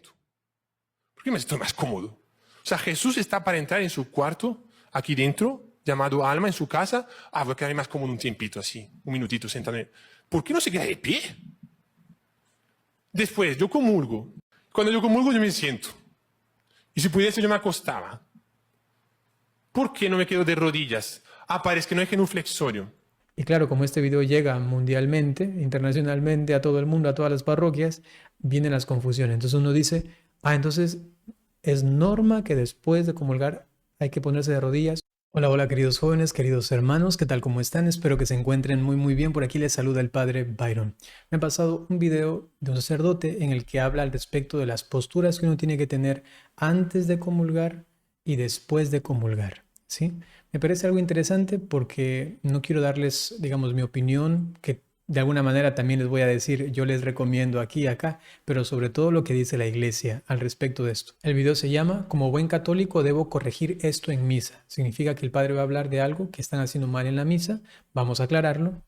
¿Por qué me siento más cómodo? O sea, Jesús está para entrar en su cuarto, aquí dentro, llamado alma, en su casa. Voy a quedarme más cómodo un tiempito así, un minutito sentado. ¿Por qué no se queda de pie? Después, yo comulgo. Cuando yo comulgo, yo me siento. Y si pudiese, yo me acostaba. ¿Por qué no me quedo de rodillas? Parece que no hay genuflexorio. Y claro, como este video llega mundialmente, internacionalmente, a todo el mundo, a todas las parroquias, vienen las confusiones. Entonces uno dice, entonces es norma que después de comulgar hay que ponerse de rodillas. Hola, hola queridos jóvenes, queridos hermanos, ¿qué tal? ¿Cómo están? Espero que se encuentren muy bien. Por aquí les saluda el padre Byron. Me ha pasado un video de un sacerdote en el que habla al respecto de las posturas que uno tiene que tener antes de comulgar y después de comulgar, ¿sí? Me parece algo interesante porque no quiero darles, digamos, mi opinión, que de alguna manera también les voy a decir, yo les recomiendo aquí y acá, pero sobre todo lo que dice la Iglesia al respecto de esto. El video se llama "Como buen católico debo corregir esto en misa". Significa que el padre va a hablar de algo que están haciendo mal en la misa, vamos a aclararlo.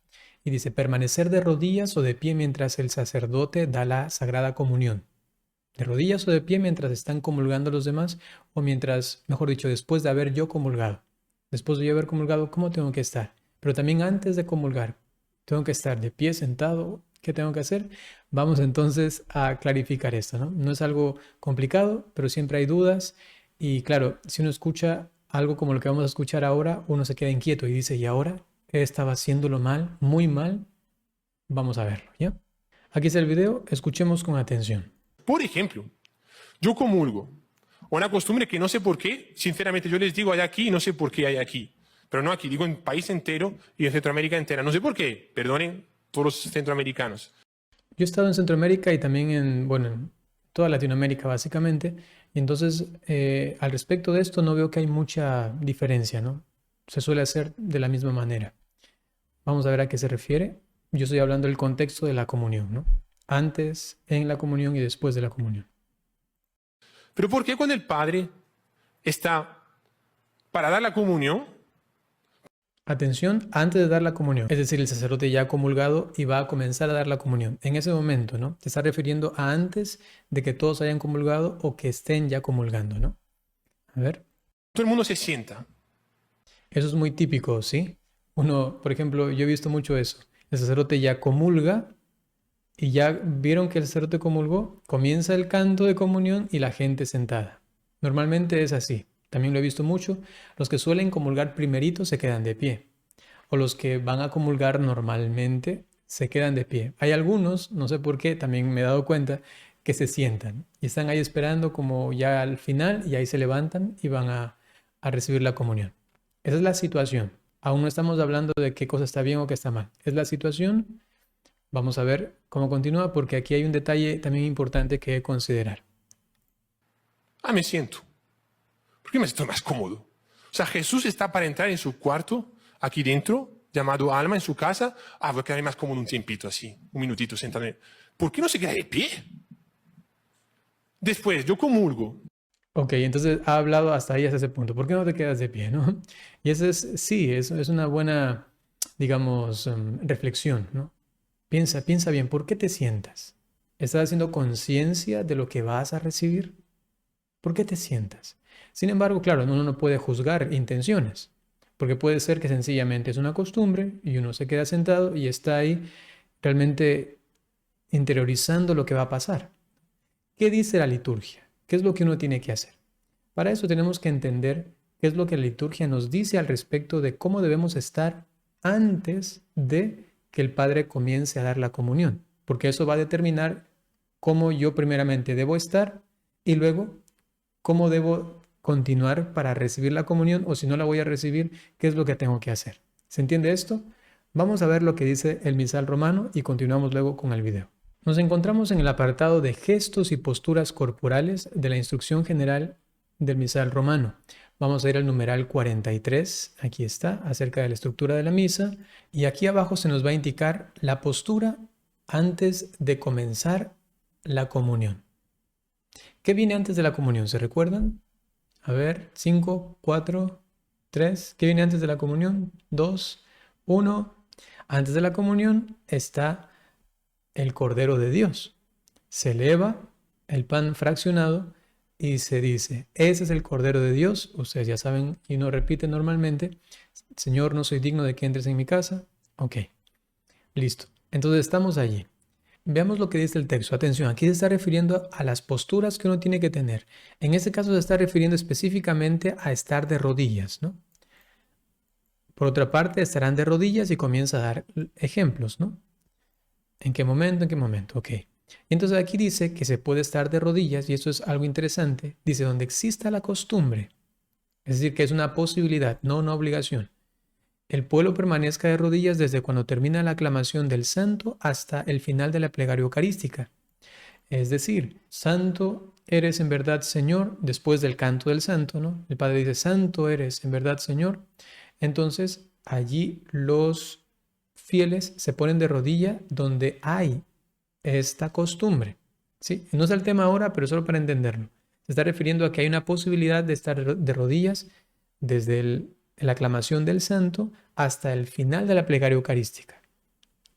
Y dice, permanecer de rodillas o de pie mientras el sacerdote da la Sagrada Comunión. De rodillas o de pie mientras están comulgando los demás, o mientras, mejor dicho, después de haber yo comulgado. Después de yo haber comulgado, ¿cómo tengo que estar? Pero también antes de comulgar, tengo que estar de pie, sentado. ¿Qué tengo que hacer? Vamos entonces a clarificar esto, ¿no? No es algo complicado, pero siempre hay dudas. Y claro, si uno escucha algo como lo que vamos a escuchar ahora, uno se queda inquieto y dice, ¿y ahora? ¿Estaba haciéndolo mal? ¿Muy mal? Vamos a verlo, ¿ya? Aquí está el video, escuchemos con atención. Por ejemplo, yo comulgo. Una costumbre que no sé por qué, sinceramente yo les digo hay aquí y no sé por qué hay aquí. Pero no aquí, digo en país entero y en Centroamérica entera. No sé por qué, perdonen todos los centroamericanos. Yo he estado en Centroamérica y también en toda Latinoamérica básicamente, y entonces al respecto de esto no veo que hay mucha diferencia, ¿no? Se suele hacer de la misma manera. Vamos a ver a qué se refiere. Yo estoy hablando del contexto de la comunión, ¿no? Antes, en la comunión y después de la comunión. Pero ¿por qué cuando el padre está para dar la comunión? Atención, antes de dar la comunión, es decir, el sacerdote ya ha comulgado y va a comenzar a dar la comunión. En ese momento, ¿no? Te está refiriendo a antes de que todos hayan comulgado o que estén ya comulgando, ¿no? A ver. Todo el mundo se sienta. Eso es muy típico, ¿sí? Uno, por ejemplo, yo he visto mucho eso. El sacerdote ya comulga y ya vieron que el sacerdote comulgó, comienza el canto de comunión y la gente sentada. Normalmente es así. También lo he visto mucho. Los que suelen comulgar primerito se quedan de pie. O los que van a comulgar normalmente se quedan de pie. Hay algunos, no sé por qué, también me he dado cuenta, que se sientan y están ahí esperando como ya al final y ahí se levantan y van a recibir la comunión. Esa es la situación. Aún no estamos hablando de qué cosa está bien o qué está mal. Es la situación. Vamos a ver cómo continúa porque aquí hay un detalle también importante que considerar. Me siento. ¿Por qué me siento más cómodo? O sea, Jesús está para entrar en su cuarto, aquí dentro, llamado alma, en su casa. Voy a quedarme más cómodo un tiempito así, un minutito sentado. ¿Por qué no se queda de pie? Después, yo comulgo. Ok, entonces ha hablado hasta ahí, hasta ese punto. ¿Por qué no te quedas de pie, no? Y eso es, sí, es una buena, digamos, reflexión, ¿no? Piensa bien, ¿por qué te sientas? ¿Estás haciendo conciencia de lo que vas a recibir? ¿Por qué te sientas? Sin embargo, claro, uno no puede juzgar intenciones, porque puede ser que sencillamente es una costumbre y uno se queda sentado y está ahí realmente interiorizando lo que va a pasar. ¿Qué dice la liturgia? ¿Qué es lo que uno tiene que hacer? Para eso tenemos que entender qué es lo que la liturgia nos dice al respecto de cómo debemos estar antes de que el Padre comience a dar la comunión, porque eso va a determinar cómo yo primeramente debo estar y luego cómo debo continuar para recibir la comunión o si no la voy a recibir, qué es lo que tengo que hacer. ¿Se entiende esto? Vamos a ver lo que dice el misal romano y continuamos luego con el video. Nos encontramos en el apartado de gestos y posturas corporales de la instrucción general del misal romano. Vamos a ir al numeral 43, aquí está, acerca de la estructura de la misa, y aquí abajo se nos va a indicar la postura antes de comenzar la comunión. ¿Qué viene antes de la comunión? ¿Se recuerdan? A ver, 5, 4, 3. ¿Qué viene antes de la comunión? 2, 1. Antes de la comunión está el Cordero de Dios. Se eleva el pan fraccionado y se dice, ese es el Cordero de Dios. Ustedes ya saben y uno repite normalmente, Señor, no soy digno de que entres en mi casa. Ok, listo. Entonces estamos allí. Veamos lo que dice el texto. Atención, aquí se está refiriendo a las posturas que uno tiene que tener. En este caso se está refiriendo específicamente a estar de rodillas, ¿no? Por otra parte, estarán de rodillas y comienza a dar ejemplos, ¿no? ¿En qué momento? ¿En qué momento? Ok. Entonces aquí dice que se puede estar de rodillas y esto es algo interesante. Dice, donde exista la costumbre. Es decir, que es una posibilidad, no una obligación. El pueblo permanezca de rodillas desde cuando termina la aclamación del santo hasta el final de la plegaria eucarística. Es decir, santo eres en verdad Señor, después del canto del santo, ¿no? El Padre dice, santo eres en verdad Señor. Entonces, allí los fieles se ponen de rodilla donde hay esta costumbre. ¿Sí? No es el tema ahora, pero solo para entenderlo. Se está refiriendo a que hay una posibilidad de estar de rodillas desde la aclamación del santo hasta el final de la plegaria eucarística.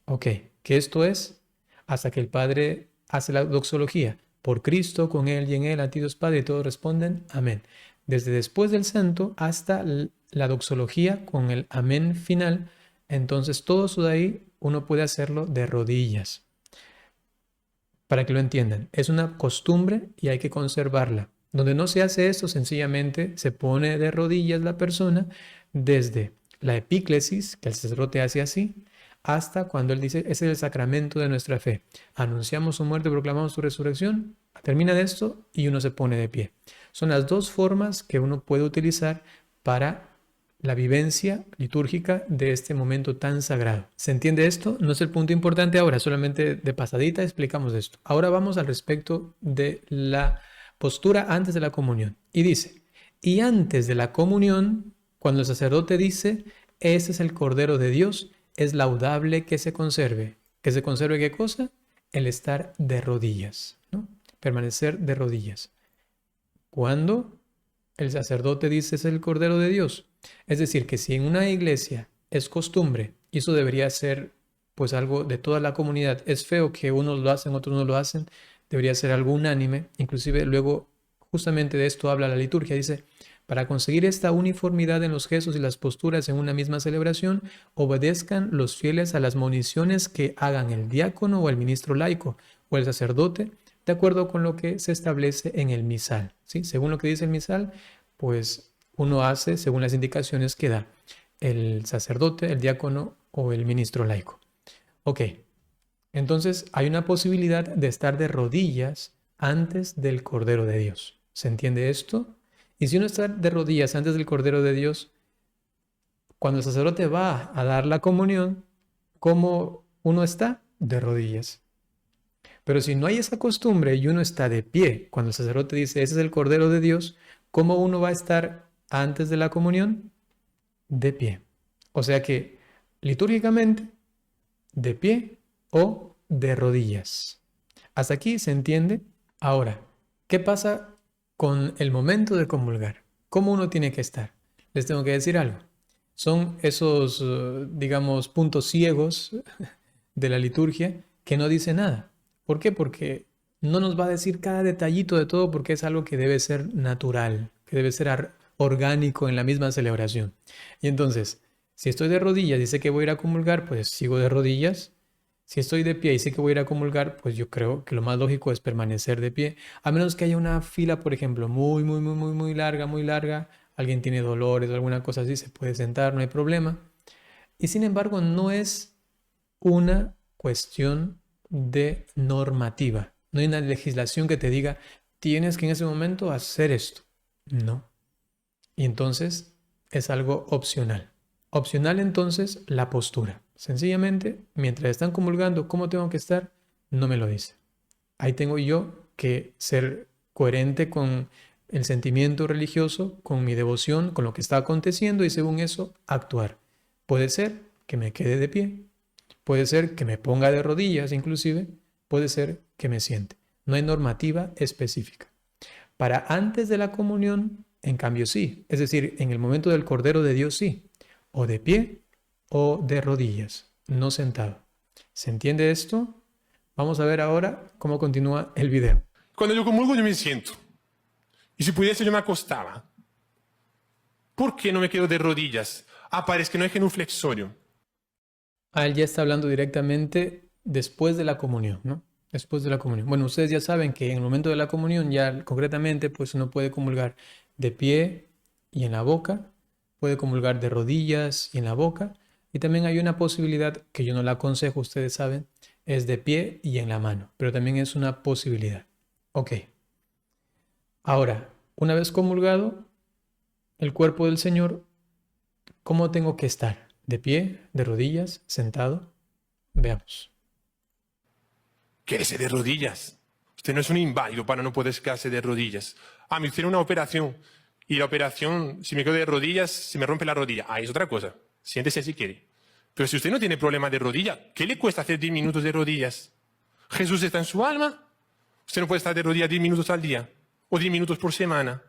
Ok, que esto es hasta que el Padre hace la doxología. Por Cristo, con Él y en Él, a ti Dios Padre, y todos responden amén. Desde después del santo hasta la doxología con el amén final, entonces todo eso de ahí uno puede hacerlo de rodillas. Para que lo entiendan, es una costumbre y hay que conservarla. Donde no se hace esto, sencillamente se pone de rodillas la persona desde la epíclesis, que el sacerdote hace así, hasta cuando él dice, ese es el sacramento de nuestra fe. Anunciamos su muerte, proclamamos su resurrección, termina de esto y uno se pone de pie. Son las dos formas que uno puede utilizar para la vivencia litúrgica de este momento tan sagrado. ¿Se entiende esto? No es el punto importante ahora, solamente de pasadita explicamos esto. Ahora vamos al respecto de la postura antes de la comunión. Y dice, y antes de la comunión, cuando el sacerdote dice, ese es el Cordero de Dios, es laudable que se conserve. ¿Que se conserve qué cosa? El estar de rodillas, ¿no? Permanecer de rodillas. ¿Cuándo? El sacerdote dice es el Cordero de Dios. Es decir, que si en una iglesia es costumbre, y eso debería ser pues algo de toda la comunidad, es feo que unos lo hacen, otros no lo hacen, debería ser algo unánime. Inclusive luego justamente de esto habla la liturgia, dice, para conseguir esta uniformidad en los gestos y las posturas en una misma celebración, obedezcan los fieles a las moniciones que hagan el diácono o el ministro laico o el sacerdote, de acuerdo con lo que se establece en el misal. ¿Sí? Según lo que dice el misal, pues uno hace según las indicaciones que da el sacerdote, el diácono o el ministro laico. Ok, entonces hay una posibilidad de estar de rodillas antes del Cordero de Dios. ¿Se entiende esto? Y si uno está de rodillas antes del Cordero de Dios, cuando el sacerdote va a dar la comunión, ¿cómo uno está? De rodillas. Pero si no hay esa costumbre y uno está de pie, cuando el sacerdote dice, ese es el Cordero de Dios, ¿cómo uno va a estar antes de la comunión? De pie. O sea que litúrgicamente, de pie o de rodillas. Hasta aquí se entiende. Ahora, ¿qué pasa con el momento de comulgar? ¿Cómo uno tiene que estar? Les tengo que decir algo. Son esos, digamos, puntos ciegos de la liturgia que no dice nada. ¿Por qué? Porque no nos va a decir cada detallito de todo porque es algo que debe ser natural, que debe ser orgánico en la misma celebración. Y entonces, si estoy de rodillas y sé que voy a ir a comulgar, pues sigo de rodillas. Si estoy de pie y sé que voy a ir a comulgar, pues yo creo que lo más lógico es permanecer de pie. A menos que haya una fila, por ejemplo, muy larga, muy larga. Alguien tiene dolores o alguna cosa así, se puede sentar, no hay problema. Y sin embargo, no es una cuestión de normativa. No hay una legislación que te diga, tienes que en ese momento hacer esto. No. Y entonces es algo opcional. Opcional entonces la postura. Sencillamente, mientras están comulgando, ¿cómo tengo que estar? No me lo dice. Ahí tengo yo que ser coherente con el sentimiento religioso, con mi devoción, con lo que está aconteciendo y según eso actuar. Puede ser que me quede de pie, puede ser que me ponga de rodillas inclusive, puede ser que me siente. No hay normativa específica. Para antes de la comunión, en cambio sí. Es decir, en el momento del Cordero de Dios sí. O de pie o de rodillas, no sentado. ¿Se entiende esto? Vamos a ver ahora cómo continúa el video. Cuando yo comulgo yo me siento. Y si pudiese yo me acostaba. ¿Por qué no me quedo de rodillas? Ah, parece que no hay genuflexorio. Él ya está hablando directamente después de la comunión, ¿no? Después de la comunión. Bueno, ustedes ya saben que en el momento de la comunión, ya concretamente, pues uno puede comulgar de pie y en la boca, puede comulgar de rodillas y en la boca, y también hay una posibilidad que yo no la aconsejo, ustedes saben, es de pie y en la mano, pero también es una posibilidad. Ok. Ahora, una vez comulgado el cuerpo del Señor, ¿cómo tengo que estar? ¿De pie, de rodillas, sentado? Veamos. Quédese de rodillas. Usted no es un inválido para no poder quedarse de rodillas. Ah, me hicieron una operación. Y la operación, si me quedo de rodillas, se me rompe la rodilla. Ah, es otra cosa. Siéntese si quiere. Pero si usted no tiene problema de rodilla, ¿qué le cuesta hacer 10 minutos de rodillas? ¿Jesús está en su alma? Usted no puede estar de rodillas 10 minutos al día. O 10 minutos por semana.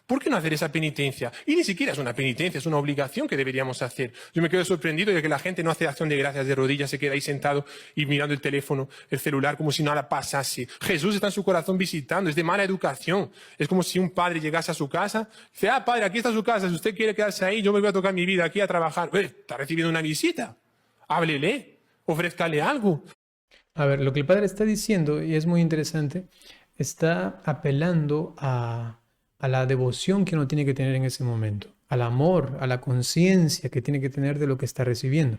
¿Por qué no hacer esa penitencia? Y ni siquiera es una penitencia, es una obligación que deberíamos hacer. Yo me quedo sorprendido de que la gente no hace acción de gracias de rodillas, se queda ahí sentado y mirando el teléfono, el celular, como si nada pasase. Jesús está en su corazón visitando, es de mala educación. Es como si un padre llegase a su casa, dice, ah, padre, aquí está su casa, si usted quiere quedarse ahí, yo me voy a tocar mi vida aquí a trabajar. Está recibiendo una visita. Háblele, ofrézcale algo. A ver, lo que el padre está diciendo, y es muy interesante, está apelando a la devoción que uno tiene que tener en ese momento, al amor, a la conciencia que tiene que tener de lo que está recibiendo.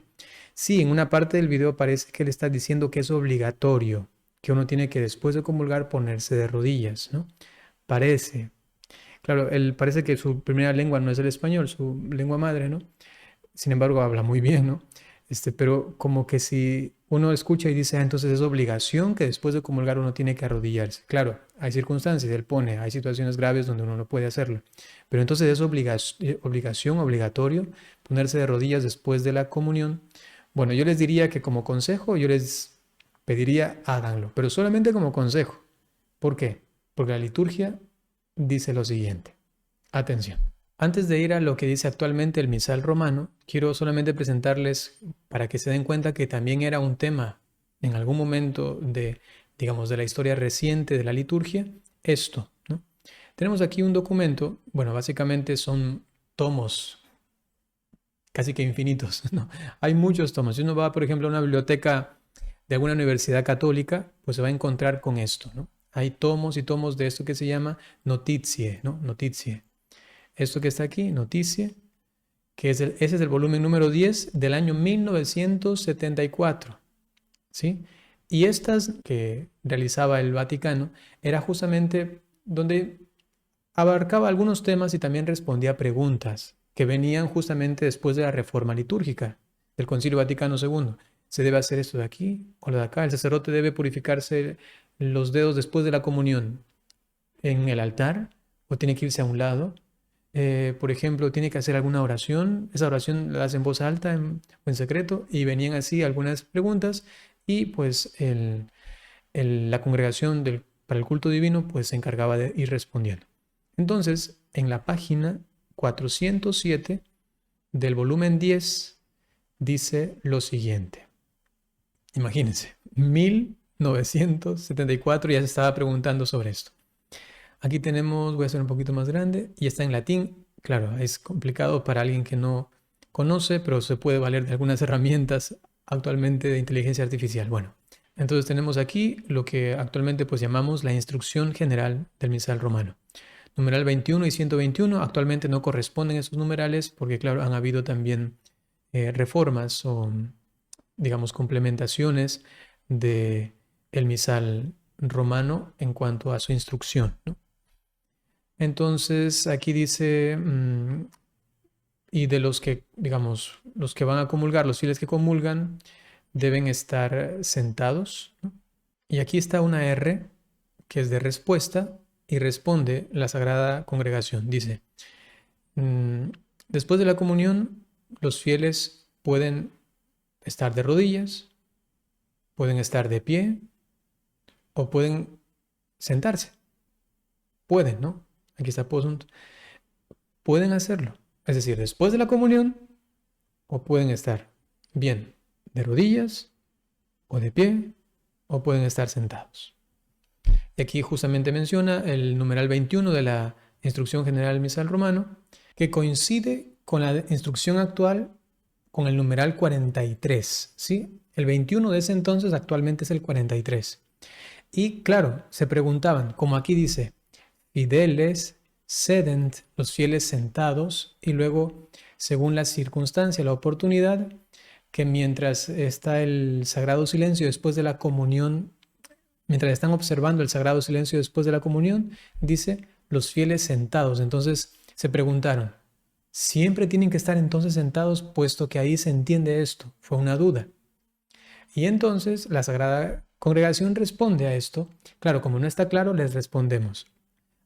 Sí, en una parte del video parece que él está diciendo que es obligatorio, que uno tiene que después de comulgar ponerse de rodillas, ¿no? Parece. Claro, él parece que su primera lengua no es el español, su lengua madre, ¿no? Sin embargo, habla muy bien, ¿no? Pero como que si uno escucha y dice, ah, entonces es obligación que después de comulgar uno tiene que arrodillarse. Claro, hay circunstancias, él pone, hay situaciones graves donde uno no puede hacerlo. Pero entonces es obligación, obligatorio, ponerse de rodillas después de la comunión. Bueno, yo les diría que como consejo, yo les pediría háganlo, pero solamente como consejo. ¿Por qué? Porque la liturgia dice lo siguiente. Atención. Antes de ir a lo que dice actualmente el misal romano, quiero solamente presentarles para que se den cuenta que también era un tema en algún momento de, digamos, de la historia reciente de la liturgia, esto, ¿no? Tenemos aquí un documento, bueno, básicamente son tomos casi que infinitos, ¿no? Hay muchos tomos. Si uno va, por ejemplo, a una biblioteca de alguna universidad católica, pues se va a encontrar con esto, ¿no? Hay tomos y tomos de esto que se llama notizie, ¿no? Notizie. Esto que está aquí, noticie, que ese es el volumen número 10 del año 1974, ¿sí? Y estas que realizaba el Vaticano era justamente donde abarcaba algunos temas y también respondía a preguntas que venían justamente después de la reforma litúrgica del Concilio Vaticano II. ¿Se debe hacer esto de aquí o lo de acá? ¿El sacerdote debe purificarse los dedos después de la comunión en el altar o tiene que irse a un lado? Por ejemplo, tiene que hacer alguna oración, esa oración la hace en voz alta o en secreto, y venían así algunas preguntas y pues la congregación para el culto divino pues se encargaba de ir respondiendo. Entonces, en la página 407 del volumen 10 dice lo siguiente. Imagínense, 1974 ya se estaba preguntando sobre esto. Aquí tenemos, voy a hacer un poquito más grande, y está en latín. Claro, es complicado para alguien que no conoce, pero se puede valer de algunas herramientas actualmente de inteligencia artificial. Bueno, entonces tenemos aquí lo que actualmente pues llamamos la instrucción general del misal romano. Numeral 21 y 121 actualmente no corresponden a esos numerales porque, claro, han habido también reformas o, digamos, complementaciones de el misal romano en cuanto a su instrucción, ¿no? Entonces aquí dice, y de los que, digamos, los que van a comulgar, los fieles que comulgan, deben estar sentados, ¿no? Y aquí está una R que es de respuesta y responde la Sagrada Congregación. Dice, después de la comunión, los fieles pueden estar de rodillas, pueden estar de pie o pueden sentarse. Pueden, ¿no? Aquí está punto. Pueden hacerlo. Es decir, después de la comunión, o pueden estar bien de rodillas, o de pie, o pueden estar sentados. Y aquí justamente menciona el numeral 21 de la Instrucción General del Misal Romano, que coincide con la instrucción actual con el numeral 43, ¿sí? El 21 de ese entonces actualmente es el 43. Y claro, se preguntaban, como aquí dice, fideles sedent, los fieles sentados, y luego, según la circunstancia, la oportunidad, que mientras está el sagrado silencio después de la comunión, mientras están observando el sagrado silencio después de la comunión, dice los fieles sentados. Entonces se preguntaron, ¿siempre tienen que estar entonces sentados, puesto que ahí se entiende esto? Fue una duda. Y entonces la Sagrada Congregación responde a esto. Claro, como no está claro, les respondemos.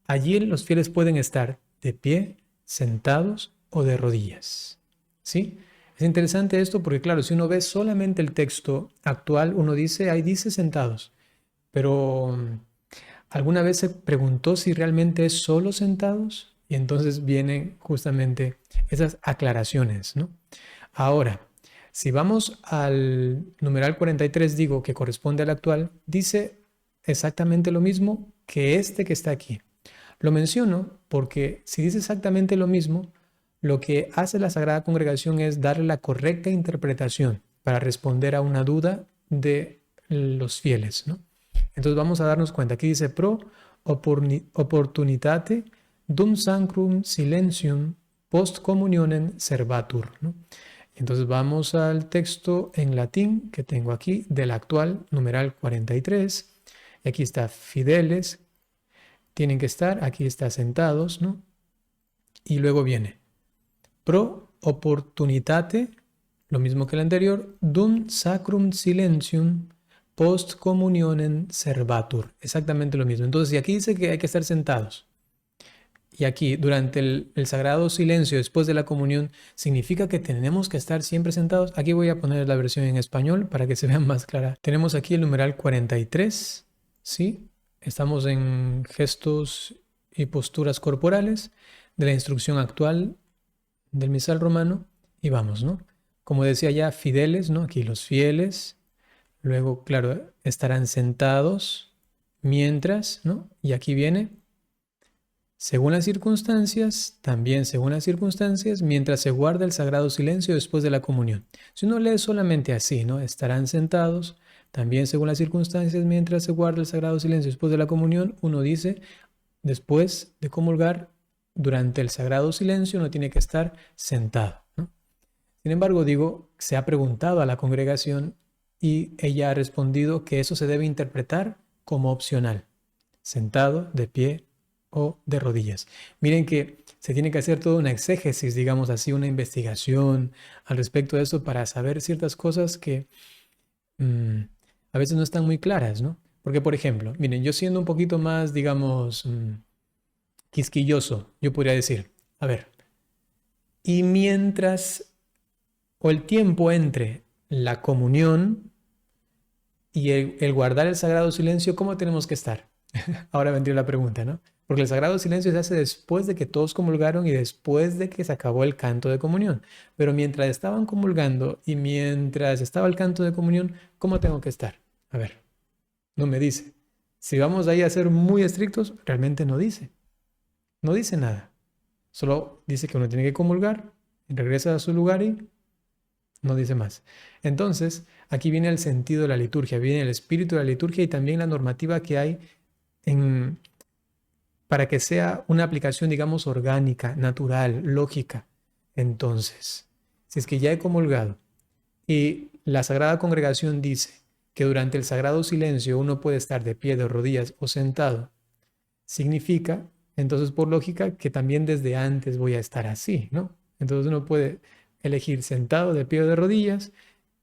Allí los fieles pueden estar de pie, sentados o de rodillas. ¿Sí? Es interesante esto porque, claro, si uno ve solamente el texto actual, uno dice, ahí dice sentados. Pero alguna vez se preguntó si realmente es solo sentados y entonces vienen justamente esas aclaraciones, ¿no? Ahora, si vamos al numeral 43, digo, que corresponde al actual, dice exactamente lo mismo que este que está aquí. Lo menciono porque si dice exactamente lo mismo, lo que hace la Sagrada Congregación es darle la correcta interpretación para responder a una duda de los fieles, ¿no? Entonces vamos a darnos cuenta. Aquí dice pro opportunitate dum sacrum silentium post communionem servatur, ¿no? Entonces vamos al texto en latín que tengo aquí del actual numeral 43. Y aquí está fideles, tienen que estar, aquí está sentados, ¿no? Y luego viene pro opportunitate, lo mismo que el anterior, dum sacrum silentium post communionem servatur, exactamente lo mismo. Entonces, si aquí dice que hay que estar sentados, y aquí durante el sagrado silencio después de la comunión, ¿significa que tenemos que estar siempre sentados? Aquí voy a poner la versión en español para que se vea más clara. Tenemos aquí el numeral 43, ¿sí? Estamos en gestos y posturas corporales de la instrucción actual del misal romano y vamos, ¿no? Como decía ya, fideles, ¿no? Aquí los fieles, luego, claro, estarán sentados mientras, ¿no? Y aquí viene, según las circunstancias, también según las circunstancias, mientras se guarda el sagrado silencio después de la comunión. Si uno lee solamente así, ¿no? Estarán sentados, también según las circunstancias, mientras se guarda el sagrado silencio después de la comunión, uno dice, después de comulgar, durante el sagrado silencio uno tiene que estar sentado, ¿no? Sin embargo, digo, se ha preguntado a la congregación y ella ha respondido que eso se debe interpretar como opcional, sentado, de pie o de rodillas. Miren que se tiene que hacer toda una exégesis, digamos así, una investigación al respecto de eso para saber ciertas cosas que a veces no están muy claras, ¿no? Porque, por ejemplo, miren, yo siendo un poquito más, digamos, quisquilloso, yo podría decir, a ver, y mientras o el tiempo entre la comunión y el guardar el sagrado silencio, ¿cómo tenemos que estar? Ahora vendría la pregunta, ¿no? Porque el sagrado silencio se hace después de que todos comulgaron y después de que se acabó el canto de comunión. Pero mientras estaban comulgando y mientras estaba el canto de comunión, ¿cómo tengo que estar? A ver, no me dice. Si vamos ahí a ser muy estrictos, realmente no dice. No dice nada. Solo dice que uno tiene que comulgar, regresa a su lugar y no dice más. Entonces, aquí viene el sentido de la liturgia, viene el espíritu de la liturgia y también la normativa que hay para que sea una aplicación, digamos, orgánica, natural, lógica. Entonces, si es que ya he comulgado y la Sagrada Congregación dice que durante el sagrado silencio uno puede estar de pie, de rodillas o sentado, significa, entonces por lógica, que también desde antes voy a estar así, ¿no? Entonces uno puede elegir sentado, de pie o de rodillas,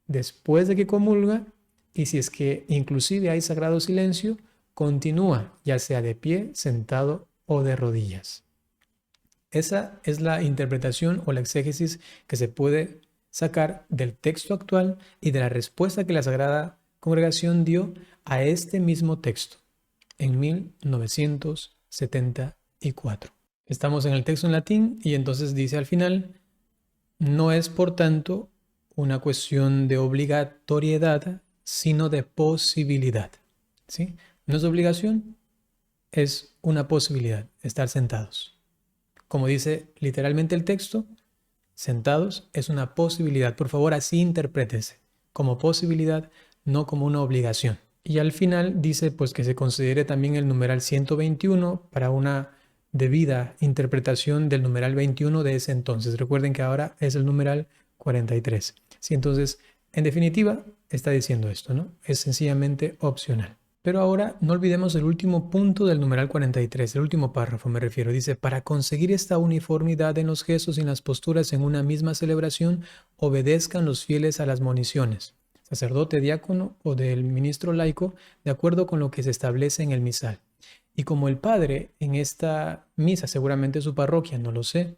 después de que comulga, y si es que inclusive hay sagrado silencio, continúa, ya sea de pie, sentado o de rodillas. Esa es la interpretación o la exégesis que se puede sacar del texto actual y de la respuesta que la Sagrada Congregación dio a este mismo texto en 1974. Estamos en el texto en latín y entonces dice al final, no es por tanto una cuestión de obligatoriedad, sino de posibilidad, ¿sí? No es obligación, es una posibilidad, estar sentados. Como dice literalmente el texto, sentados es una posibilidad. Por favor, así interprétese, como posibilidad, no como una obligación. Y al final dice pues que se considere también el numeral 121 para una debida interpretación del numeral 21 de ese entonces. Recuerden que ahora es el numeral 43. Sí, entonces, en definitiva, está diciendo esto, ¿no? Es sencillamente opcional. Pero ahora no olvidemos el último punto del numeral 43, el último párrafo me refiero. Dice, para conseguir esta uniformidad en los gestos y en las posturas en una misma celebración, obedezcan los fieles a las moniciones, sacerdote, diácono o del ministro laico, de acuerdo con lo que se establece en el misal. Y como el padre en esta misa, seguramente su parroquia, no lo sé,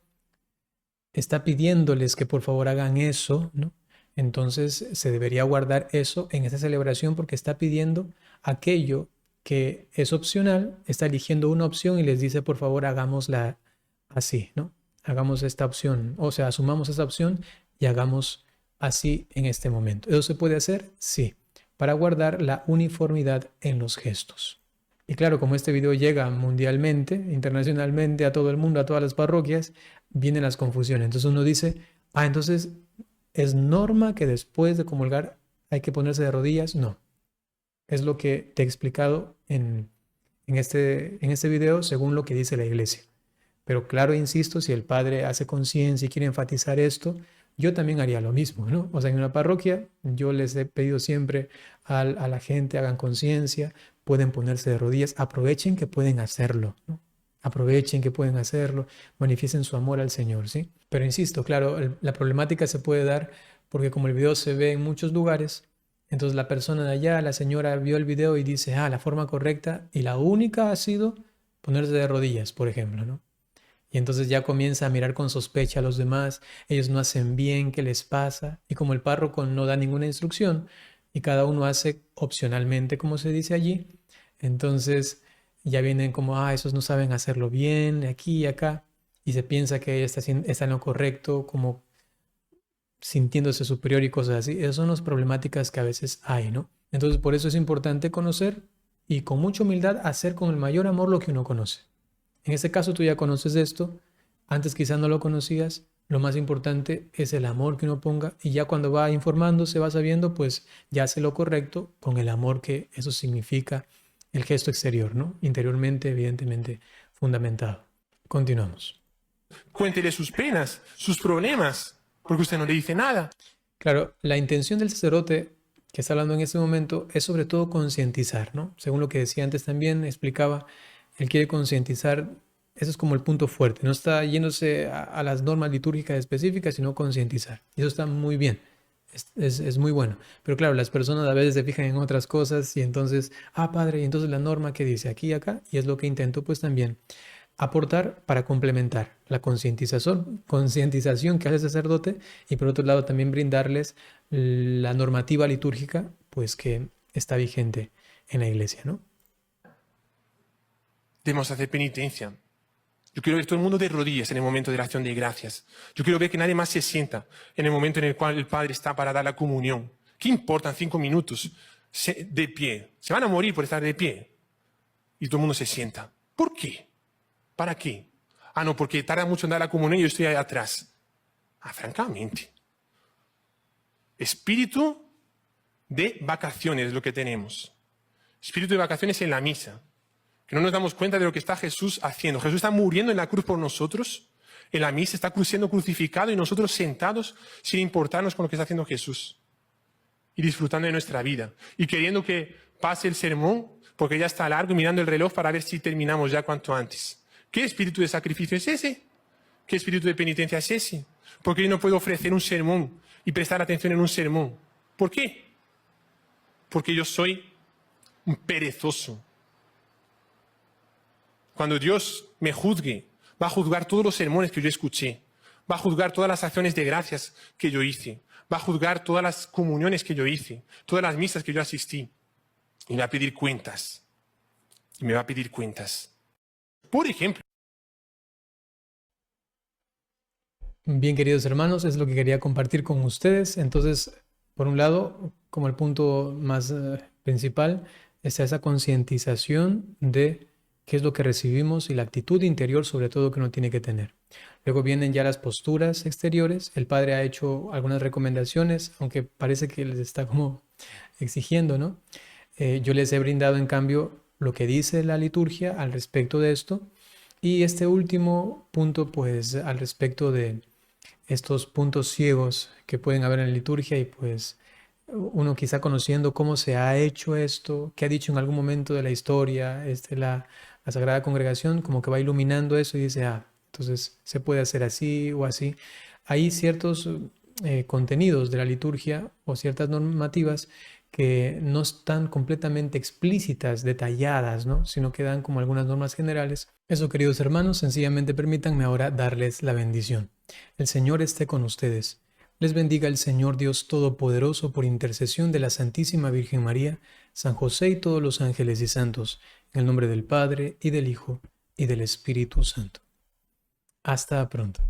está pidiéndoles que por favor hagan eso, ¿no? Entonces se debería guardar eso en esta celebración porque está pidiendo aquello que es opcional, está eligiendo una opción y les dice por favor hagámosla así, ¿no? Hagamos esta opción, o sea, asumamos esa opción y hagamos así en este momento. ¿Eso se puede hacer? Sí, para guardar la uniformidad en los gestos. Y claro, como este video llega mundialmente, internacionalmente, a todo el mundo, a todas las parroquias, vienen las confusiones. Entonces uno dice, entonces es norma que después de comulgar hay que ponerse de rodillas. No, es lo que te he explicado en este video según lo que dice la iglesia. Pero claro, insisto, si el padre hace conciencia y quiere enfatizar esto, yo también haría lo mismo, ¿no? O sea, en una parroquia yo les he pedido siempre a la gente, hagan conciencia, pueden ponerse de rodillas, aprovechen que pueden hacerlo, ¿no? Aprovechen que pueden hacerlo, manifiesten su amor al Señor, ¿sí? Pero insisto, claro, la problemática se puede dar porque como el video se ve en muchos lugares, entonces la persona de allá, la señora vio el video y dice, la forma correcta y la única ha sido ponerse de rodillas, por ejemplo, ¿no? Y entonces ya comienza a mirar con sospecha a los demás, ellos no hacen bien, ¿qué les pasa? Y como el párroco no da ninguna instrucción y cada uno hace opcionalmente, como se dice allí, entonces ya vienen como, esos no saben hacerlo bien, aquí y acá, y se piensa que ella está en lo correcto, como sintiéndose superior y cosas así. Esas son las problemáticas que a veces hay, ¿no? Entonces por eso es importante conocer y con mucha humildad hacer con el mayor amor lo que uno conoce. En este caso tú ya conoces esto, antes quizás no lo conocías, lo más importante es el amor que uno ponga y ya cuando va informándose, va sabiendo, pues ya hace lo correcto con el amor que eso significa el gesto exterior, ¿no? Interiormente, evidentemente, fundamentado. Continuamos. Cuéntele sus penas, sus problemas, porque usted no le dice nada. Claro, la intención del sacerdote que está hablando en este momento es sobre todo concientizar, ¿no? Según lo que decía antes también, explicaba, él quiere concientizar, eso es como el punto fuerte, no está yéndose a las normas litúrgicas específicas, sino concientizar. Y eso está muy bien, es muy bueno. Pero claro, las personas a veces se fijan en otras cosas y entonces, padre, y entonces la norma que dice aquí y acá, y es lo que intento pues también aportar para complementar la concientización que hace el sacerdote y por otro lado también brindarles la normativa litúrgica pues que está vigente en la iglesia, ¿no? Debemos hacer penitencia. Yo quiero ver todo el mundo de rodillas en el momento de la acción de gracias. Yo quiero ver que nadie más se sienta en el momento en el cual el Padre está para dar la comunión. ¿Qué importan 5 minutos de pie? Se van a morir por estar de pie. Y todo el mundo se sienta. ¿Por qué? ¿Para qué? No, porque tarda mucho en dar la comunión y yo estoy ahí atrás. Francamente. Espíritu de vacaciones es lo que tenemos. Espíritu de vacaciones en la misa. Que no nos damos cuenta de lo que está Jesús haciendo. Jesús está muriendo en la cruz por nosotros. En la misa está siendo crucificado y nosotros sentados sin importarnos con lo que está haciendo Jesús. Y disfrutando de nuestra vida. Y queriendo que pase el sermón porque ya está largo y mirando el reloj para ver si terminamos ya cuanto antes. ¿Qué espíritu de sacrificio es ese? ¿Qué espíritu de penitencia es ese? Porque yo no puedo ofrecer un sermón y prestar atención en un sermón. ¿Por qué? Porque yo soy un perezoso. Cuando Dios me juzgue, va a juzgar todos los sermones que yo escuché, va a juzgar todas las acciones de gracias que yo hice, va a juzgar todas las comuniones que yo hice, todas las misas que yo asistí, y me va a pedir cuentas. Y me va a pedir cuentas. Por ejemplo. Bien, queridos hermanos, es lo que quería compartir con ustedes. Entonces, por un lado, como el punto más principal, está esa concientización de qué es lo que recibimos y la actitud interior sobre todo que uno tiene que tener. Luego vienen ya las posturas exteriores. El Padre ha hecho algunas recomendaciones, aunque parece que les está como exigiendo, ¿no? Yo les he brindado en cambio lo que dice la liturgia al respecto de esto. Y este último punto, pues al respecto de estos puntos ciegos que pueden haber en la liturgia y pues uno quizá conociendo cómo se ha hecho esto, qué ha dicho en algún momento de la historia, la Sagrada Congregación, como que va iluminando eso y dice, entonces se puede hacer así o así. Hay ciertos contenidos de la liturgia o ciertas normativas que no están completamente explícitas, detalladas, ¿no? Sino que dan como algunas normas generales. Eso, queridos hermanos, sencillamente permítanme ahora darles la bendición. El Señor esté con ustedes. Les bendiga el Señor Dios Todopoderoso por intercesión de la Santísima Virgen María, San José y todos los ángeles y santos, en el nombre del Padre, y del Hijo, y del Espíritu Santo. Hasta pronto.